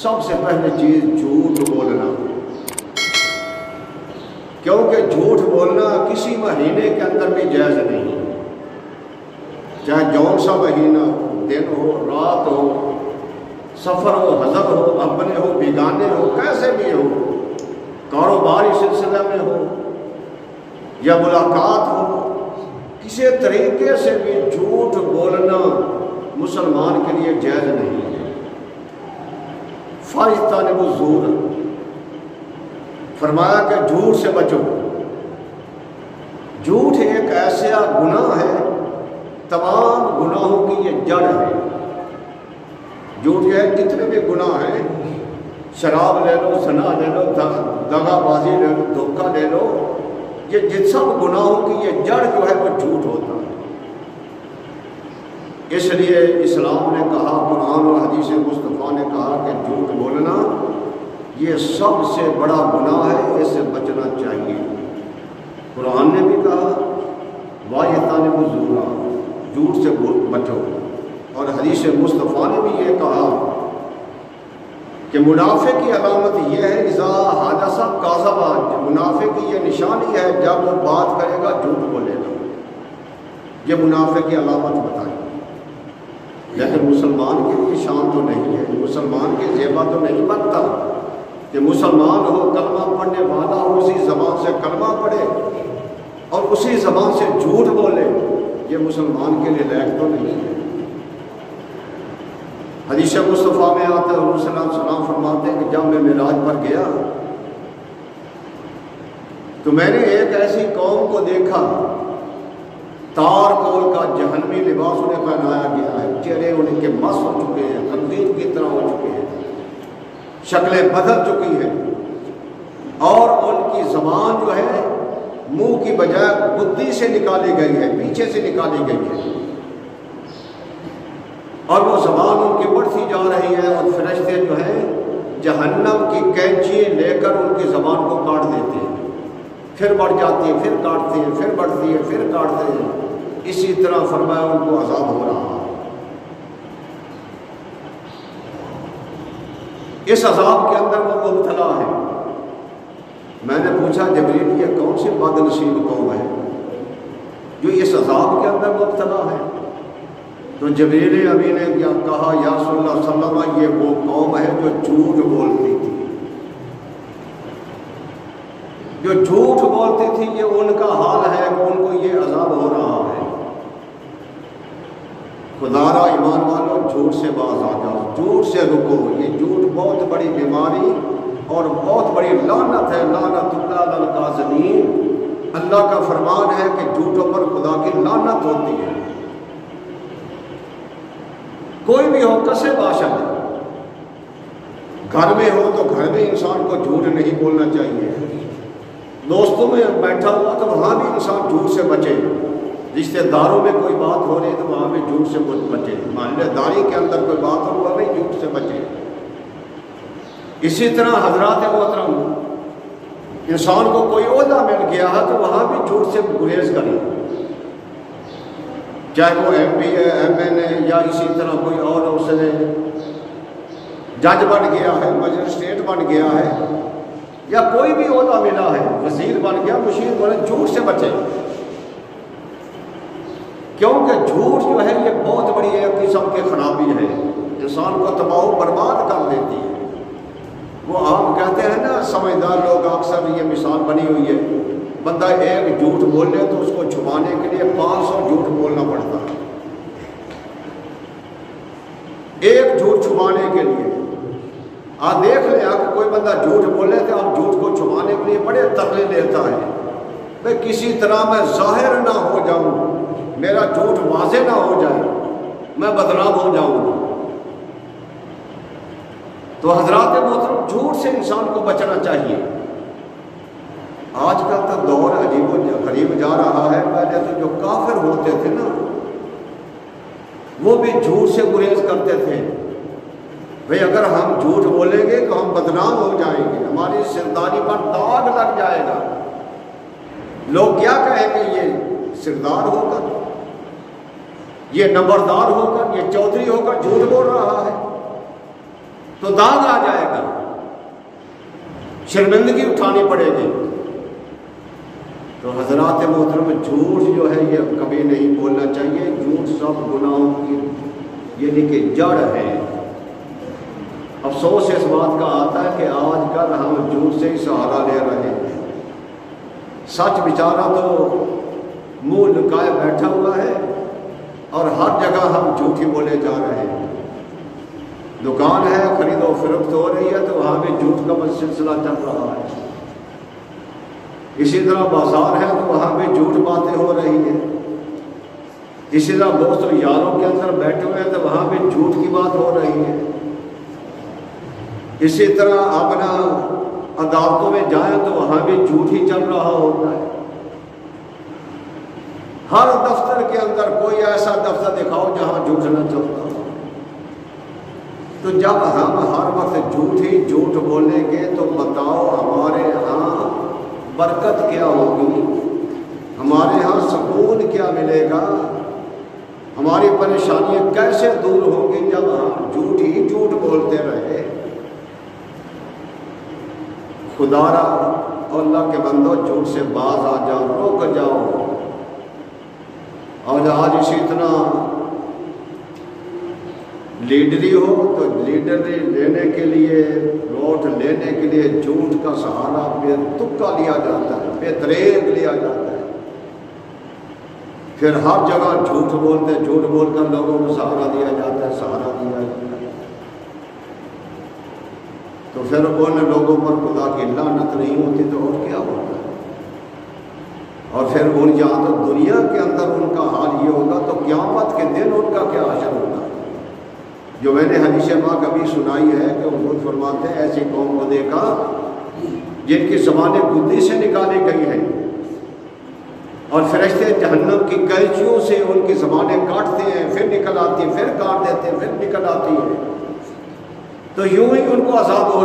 سب سے پہلی چیز جھوٹ بولنا، کیونکہ جھوٹ بولنا کسی مہینے کے اندر بھی جائز نہیں، چاہے جون سا مہینہ، دن ہو، رات ہو، سفر ہو، حضر ہو، اپنے ہو، بیگانے ہو، کیسے بھی ہو، کاروباری سلسلے میں ہو یا ملاقات ہو، کسی طریقے سے بھی جھوٹ بولنا مسلمان کے لیے جائز نہیں ہے۔ فاجتنبوا الزور، فرمایا کہ جھوٹ سے بچو۔ جھوٹ ایک ایسا گناہ ہے، تمام گناہوں کی یہ جڑ ہے۔ جھوٹ جو ہے جتنے بھی گناہ ہیں، شراب لے لو، زنا لے لو، دغا بازی لے لو، دھوکہ لے لو، یہ جن سب گناہوں کی یہ جڑ جو ہے وہ جھوٹ ہوتا ہے۔ اس لیے اسلام نے کہا، قرآن اور حدیث مصطفیٰ نے کہا کہ جھوٹ بولنا یہ سب سے بڑا گناہ ہے، اس سے بچنا چاہیے۔ قرآن نے بھی کہا وَاجْتَنِبُوا الزُّورَ، جھوٹ سے بچو، اور حدیث مصطفیٰ نے بھی یہ کہا کہ منافق کی علامت یہ ہے اذا حدث کذب، منافق کی یہ نشانی ہے جب وہ بات کرے گا جھوٹ بولے گا، یہ منافق کی علامت بتائی۔ لیکن مسلمان کے لیے شان تو نہیں ہے، مسلمان کے زیبا تو نہیں بنتا کہ مسلمان ہو، کلمہ پڑھنے والا ہو، اسی زبان سے کلمہ پڑھے اور اسی زبان سے جھوٹ بولے، یہ مسلمان کے لیے لائق تو نہیں ہے۔ حدیث مصطفیٰ میں آتا ہے، حضور صلی اللہ علیہ وسلم فرماتے ہیں کہ جب میں معراج پر گیا تو میں نے ایک ایسی قوم کو دیکھا، تار کول کا جہنمی لباس انہیں پہنایا گیا ہے، چہرے ان کے مس ہو چکے ہیں، خنزیر کی طرح ہو چکے ہیں، شکلیں بدل چکی ہیں، اور ان کی زبان جو ہے منہ کی بجائے بدی سے نکالی گئی ہے، پیچھے سے نکالی گئی ہے، اور وہ زبان ان کی بڑھتی جا رہی ہے، اور فرشتے جو ہیں جہنم کی کینچی لے کر ان کی زبان کو کاٹ دیتے ہیں، پھر بڑھ جاتی ہے، پھر کاٹتے ہیں، پھر بڑھتی ہے، پھر کاٹتے ہیں، اسی طرح فرمایا ان کو عذاب ہو رہا ہے۔ اس عذاب کے اندر وہ مبتلا ہے۔ میں نے پوچھا جبریل یہ کون سی بد نصیب قوم ہے جو اس عذاب کے اندر مبتلا ہے؟ تو جبریل امین نے کیا کہا، یا رسول اللہ صلی اللہ علیہ وسلم، یہ وہ قوم ہے جو جھوٹ بولتی تھی، جو جھوٹ بولتی تھی، یہ ان کا حال ہے کہ ان کو یہ عذاب ہو رہا ہے۔ خدا را ایمان والو، جھوٹ سے باز آ جاؤ، جھوٹ سے رکو، یہ جھوٹ بہت بڑی بیماری اور بہت بڑی لعنت ہے، لعنت اللہ علی الکاذبین۔ اللہ کا فرمان ہے کہ جھوٹوں پر خدا کی لعنت ہوتی ہے۔ کوئی بھی ہو، کسے باشد، گھر میں ہو تو گھر میں انسان کو جھوٹ نہیں بولنا چاہیے، دوستوں میں بیٹھا ہوا تو وہاں بھی انسان جھوٹ سے بچے، رشتہ داروں میں کوئی بات ہو رہی تو وہاں بھی جھوٹ سے بچے، محلے داری کے اندر کوئی بات ہو وہاں بھی جھوٹ سے بچے۔ اسی طرح حضرات محترم، انسان کو کوئی عہدہ مل گیا ہے تو وہاں بھی جھوٹ سے گریز کریں، چاہے وہ ایم پی ہے، ایم این اے، یا اسی طرح کوئی اور اس نے جج بن گیا ہے، مجسٹریٹ بن گیا ہے، یا کوئی بھی عہدہ ملا ہے، وزیر بن گیا، مشیر بنے، جھوٹ سے بچے، کیونکہ جھوٹ جو ہے یہ بہت بڑی ایک قسم کی خرابی ہے، انسان کو تباہ و برباد کر دیتی ہے۔ وہ آپ کہتے ہیں نا، سمجھدار لوگ اکثر یہ مثال بنی ہوئی ہے، بندہ ایک جھوٹ بول لے تو اس کو چھپانے کے لیے 500 جھوٹ بولنا پڑتا ہے، ایک جھوٹ چھپانے کے لیے۔ آپ دیکھ لیں، آپ کوئی بندہ جھوٹ بولے تو آپ جھوٹ کو چھپانے کے لیے بڑے ترلے لیتا ہے، میں کسی طرح میں ظاہر نہ ہو جاؤں، میرا جھوٹ واضح نہ ہو جائے، میں بدنام ہو جاؤں۔ تو حضرات محترم، جھوٹ سے انسان کو بچنا چاہیے۔ آج کا تو دور عجیب و غریب جا رہا ہے، پہلے تو جو کافر ہوتے تھے نا وہ بھی جھوٹ سے گریز کرتے تھے، بھئی اگر ہم جھوٹ بولیں گے تو ہم بدنام ہو جائیں گے، ہماری سرداری پر داغ لگ جائے گا، لوگ کیا کہیں گے، یہ سردار ہو کر، یہ نمبردار ہو کر، یہ چودھری ہو کر جھوٹ بول رہا ہے۔ تو داغ آ جائے گا، شرمندگی اٹھانی پڑے گی۔ تو حضرات محترم، جھوٹ جو ہے یہ کبھی نہیں بولنا چاہیے۔ جھوٹ سب گناہوں کی یعنی کہ جڑ ہے۔ افسوس اس بات کا آتا ہے کہ آج کل ہم جھوٹ سے ہی سہارا لے رہے ہیں۔ سچ بیچارہ تو منہ لکائے بیٹھا ہوا ہے اور ہر جگہ ہم جھوٹ ہی بولے جا رہے ہیں۔ دکان ہے، خرید و فروخت ہو رہی ہے تو وہاں بھی جھوٹ کا سلسلہ چل رہا ہے۔ اسی طرح بازار ہے تو وہاں بھی جھوٹ باتیں ہو رہی ہیں۔ اسی طرح دوست و یاروں کے اندر بیٹھے ہوئے ہیں تو وہاں بھی جھوٹ کی بات ہو رہی ہے۔ اسی طرح اپنا عدالتوں میں جائیں تو وہاں بھی جھوٹ ہی چل رہا ہوتا ہے۔ ہر دفتر کے اندر کوئی ایسا دفتر دکھاؤ جہاں جھوٹ نہ چلتا ہو۔ تو جب ہم ہر وقت جھوٹ ہی جھوٹ بولیں گے تو بتاؤ ہمارے ہاں برکت کیا ہوگی، ہمارے ہاں سکون کیا ملے گا، ہماری پریشانیاں کیسے دور ہوں گی جب ہم جھوٹ ہی جھوٹ بولتے رہے۔ خدا را اللہ کے بندو، جھوٹ سے باز آ جاؤ، رک جاؤ۔ اور آج اسی طرح لیڈری ہو تو لیڈری لینے کے لیے، ووٹ لینے کے لیے جھوٹ کا سہارا بے تکا لیا جاتا ہے، بے دریغ لیا جاتا ہے۔ پھر ہر جگہ جھوٹ بولتے، جھوٹ بول کر لوگوں کو سہارا دیا جاتا ہے، سہارا دیا جاتا ہے۔ تو پھر ان لوگوں پر خدا کی لعنت نہیں ہوتی تو اور کیا ہوتا ہے؟ اور پھر ان جہاں تو دنیا کے اندر ان کا حال یہ ہوگا تو قیامت کے دن ان کا کیا حشر ہوگا؟ جو میں نے حدیث پاک ابھی سنائی ہے کہ حضور فرماتے ہیں ایسی قوم کو دیکھا جن کی زبانیں گدی سے نکالی گئی ہیں اور فرشتے جہنم کی قینچیوں سے ان کی زبانیں کاٹتے ہیں، پھر نکل آتی ہیں، پھر کاٹ دیتے ہیں، پھر نکل آتی ہیں۔ تو یوں ہی ان کو عذاب ہو